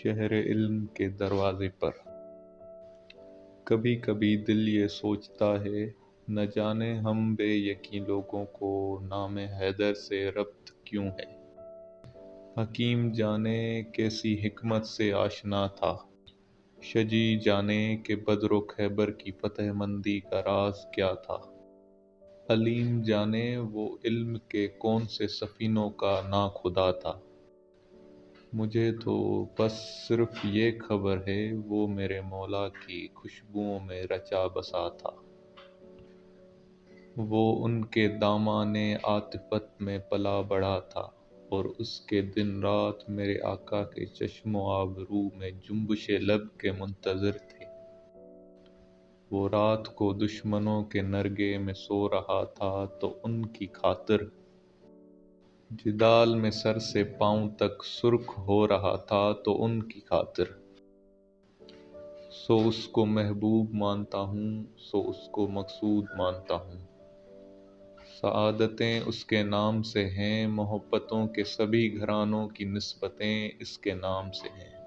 شہر علم کے دروازے پر۔ کبھی کبھی دل یہ سوچتا ہے، نہ جانے ہم بے یقین لوگوں کو نام حیدر سے ربط کیوں ہے۔ حکیم جانے کیسی حکمت سے آشنا تھا، شجاع جانے کہ بدر و خیبر کی فتح مندی کا راز کیا تھا۔ علیم جانے وہ علم کے کون سے سفینوں کا ناخدا تھا۔ مجھے تو بس صرف یہ خبر ہے، وہ میرے مولا کی خوشبوؤں میں رچا بسا تھا۔ وہ ان کے دامان عاطفت میں پلا بڑھا تھا، اور اس کے دن رات میرے آقا کے چشم و ابرو میں جنبش لب کے منتظر تھے۔ وہ رات کو دشمنوں کے نرغے میں سو رہا تھا تو ان کی خاطر، جدال میں سر سے پاؤں تک سرخ ہو رہا تھا تو ان کی خاطر۔ سو اس کو محبوب مانتا ہوں، سو اس کو مقصود مانتا ہوں۔ سعادتیں اس کے نام سے ہیں، محبتوں کے سبھی گھرانوں کی نسبتیں اس کے نام سے ہیں۔